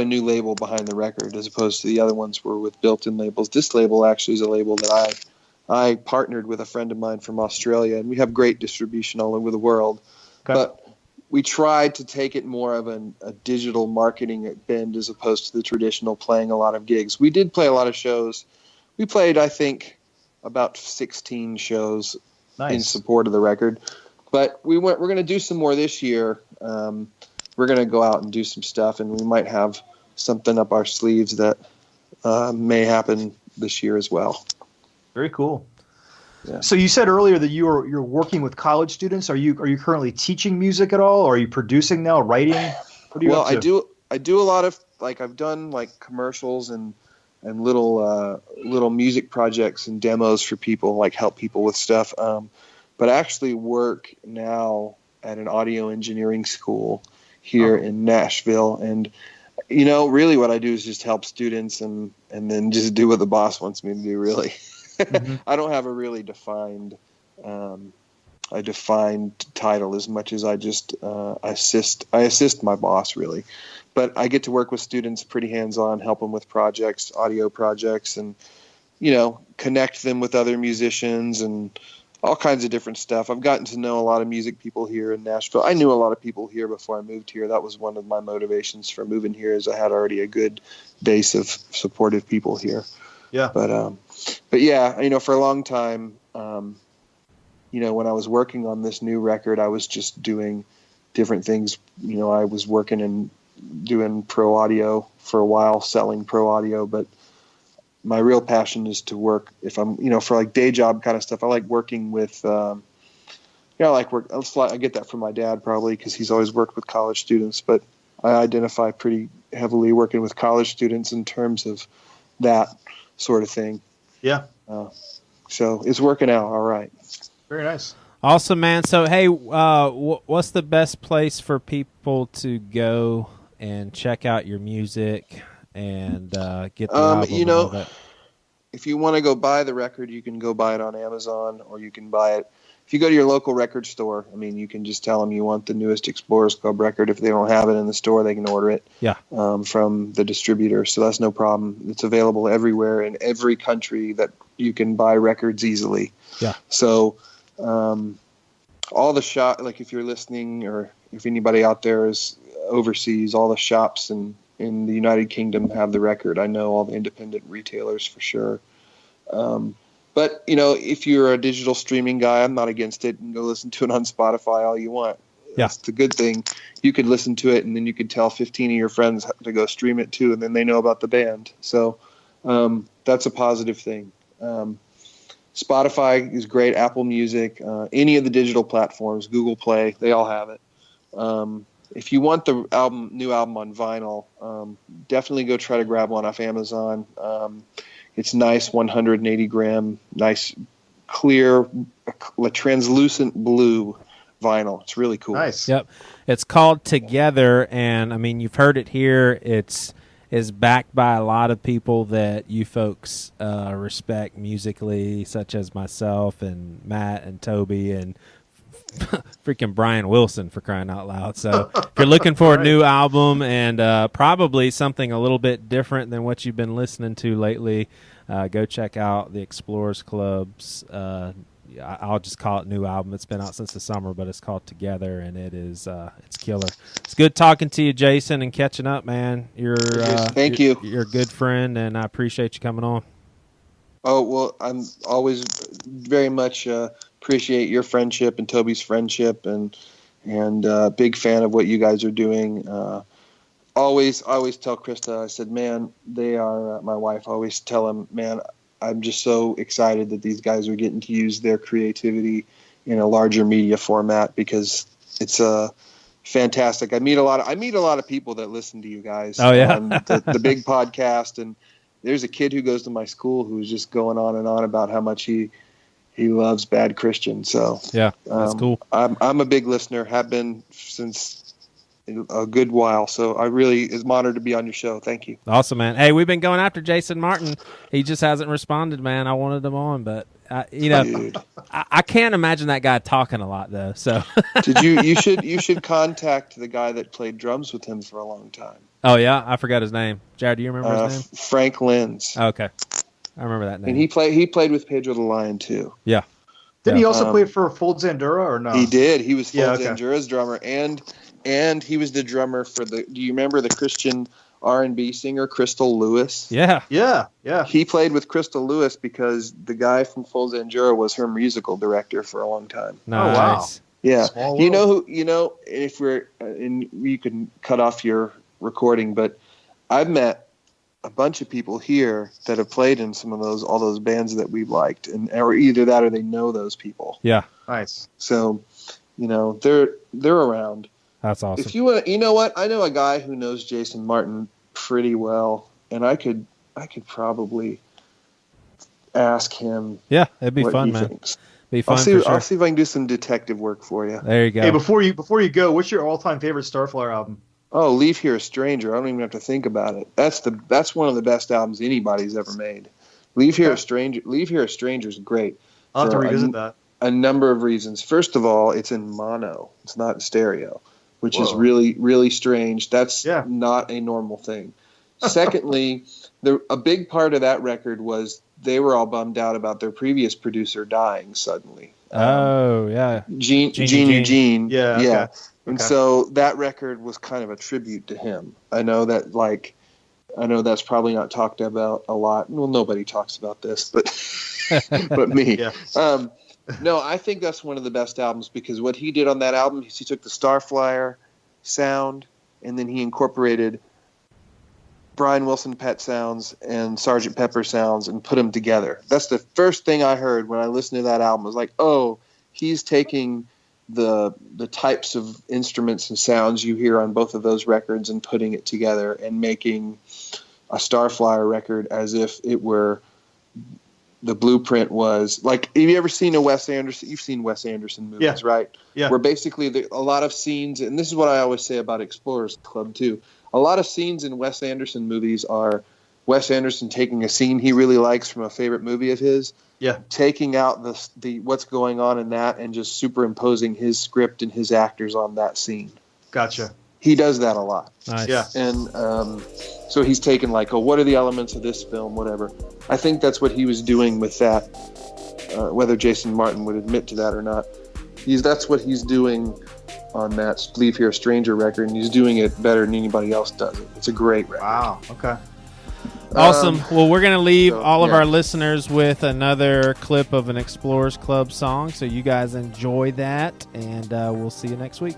a new label behind the record as opposed to the other ones were with built-in labels. This label actually is a label that I partnered with a friend of mine from Australia, and we have great distribution all over the world. Okay. But we tried to take it more of a digital marketing bend as opposed to the traditional playing a lot of gigs. We did play a lot of shows. We played, I think, about 16 shows in support of the record. But we're going to do some more this year. We're going to go out and do some stuff, and we might have something up our sleeves that may happen this year as well. Very cool. Yeah. So you said earlier that you're working with college students. Are you currently teaching music at all, or are you producing now, writing? What are you up to? I do a lot of, like, I've done like commercials and little music projects and demos for people, like help people with stuff. But I actually work now at an audio engineering school here in Nashville, and really what I do is just help students and then just do what the boss wants me to do, really. Mm-hmm. I don't have a really defined title as much as I just assist my boss, really. But I get to work with students pretty hands-on, help them with projects, audio projects, and connect them with other musicians and all kinds of different stuff. I've gotten to know a lot of music people here in Nashville. I knew a lot of people here before I moved here. That was one of my motivations for moving here, is I had already a good base of supportive people here. Yeah. But yeah, for a long time, when I was working on this new record, I was just doing different things. I was working and doing pro audio for a while, selling pro audio, but my real passion is to work, if I'm, for like day job kind of stuff. I like working with, I get that from my dad probably because he's always worked with college students, but I identify pretty heavily working with college students in terms of that sort of thing. Yeah. So it's working out all right. Very nice. Awesome, man. So, hey, what's the best place for people to go and check out your music and get the album and all that? If you want to go buy the record, you can go buy it on Amazon, or you can buy it. If you go to your local record store, you can just tell them you want the newest Explorers Club record. If they don't have it in the store, they can order it from the distributor. So that's no problem. It's available everywhere in every country that you can buy records easily. Yeah. So all the shop, like if you're listening or if anybody out there is overseas, all the shops in the United Kingdom have the record. I know all the independent retailers for sure. But, if you're a digital streaming guy, I'm not against it. You can go listen to it on Spotify all you want. Yeah. That's the good thing. You could listen to it, and then you could tell 15 of your friends to go stream it too, and then they know about the band. So that's a positive thing. Spotify is great, Apple Music, any of the digital platforms, Google Play, they all have it. If you want the new album on vinyl, definitely go try to grab one off Amazon. It's nice, 180 gram, nice, clear, translucent blue vinyl. It's really cool. Nice. Yep. It's called Together, and you've heard it here. It's backed by a lot of people that you folks respect musically, such as myself and Matt and Toby and freaking Brian Wilson, for crying out loud. So if you're looking for a new album and probably something a little bit different than what you've been listening to lately, go check out the Explorers Club's I'll just call it new album. It's been out since the summer, but it's called Together, and it's killer. It's good talking to you, Jason, and catching up, man. Thank you. You're a good friend, and I appreciate you coming on. Oh, well, I'm always very much appreciate your friendship and Toby's friendship, and big fan of what you guys are doing. Always tell Krista, I said, man, they are my wife. I always tell him, man, I'm just so excited that these guys are getting to use their creativity in a larger media format, because it's fantastic. I meet a lot of people that listen to you guys. Oh, yeah. On the big podcast, and there's a kid who goes to my school who's just going on and on about how much he loves Bad Christian. So yeah, that's cool. I'm a big listener, have been since a good while. So I really is honored to be on your show. Thank you. Awesome, man. Hey, we've been going after Jason Martin. He just hasn't responded, man. I wanted him on, but I can't imagine that guy talking a lot though. So you should contact the guy that played drums with him for a long time. Oh yeah, I forgot his name. Jared, do you remember his name? Frank Lenz. Oh, okay, I remember that name. And he played with Pedro the Lion too. Yeah. Didn't he also play for Fold Zandura or no? He did. He was Fold Zandura's drummer, and he was the drummer for do you remember the Christian R&B singer Crystal Lewis? Yeah. He played with Crystal Lewis because the guy from Fold Zandura was her musical director for a long time. Nice. Oh wow. Yeah. Small You world. know, if we're and you can cut off your recording, but I've met a bunch of people here that have played in some of all those bands that we've liked, or either that or they know those people. Yeah. Nice. So, they're around. That's awesome. If you want, you know what? I know a guy who knows Jason Martin pretty well, and I could probably ask him. Yeah, it'd be what fun, he man. thinks. Be fun. I'll see. For sure. I'll see if I can do some detective work for you. There you go. Hey, before you go, what's your all-time favorite Starflyer album? Oh, Leave Here a Stranger. I don't even have to think about it. That's one of the best albums anybody's ever made. Leave Here a Stranger is great. I'll have to revisit that. A number of reasons. First of all, it's in mono. It's not in stereo, which is Whoa. really, really strange. That's Yeah. not a normal thing. Secondly, a big part of that record was they were all bummed out about their previous producer dying suddenly. Oh yeah. Gene Gene. Eugene. Yeah, okay. Yeah. And Okay. so that record was kind of a tribute to him. I know that's probably not talked about a lot. Well, nobody talks about this, but but me. Yeah. No, I think that's one of the best albums because what he did on that album is he took the Starflyer sound and then he incorporated Brian Wilson Pet sounds and Sgt. Pepper sounds and put them together. That's the first thing I heard when I listened to that album. I was like, oh, he's taking the types of instruments and sounds you hear on both of those records and putting it together and making a Starflyer record as if it were the blueprint was like. Have you ever seen a Wes Anderson? You've seen Wes Anderson movies, right? Yeah. Where basically a lot of scenes, and this is what I always say about Explorers Club too. A lot of scenes in Wes Anderson movies are Wes Anderson taking a scene he really likes from a favorite movie of his, taking out the what's going on in that and just superimposing his script and his actors on that scene. Gotcha. He does that a lot. Nice. Yeah. And so he's taken like, oh, what are the elements of this film, whatever. I think that's what he was doing with that, whether Jason Martin would admit to that or not. That's what he's doing on that Leave Here a Stranger record, and he's doing it better than anybody else does it. It's a great record. Wow. Okay. Awesome. Well, we're going to leave so, all of yeah. our listeners with another clip of an Explorers Club song. So you guys enjoy that, and we'll see you next week.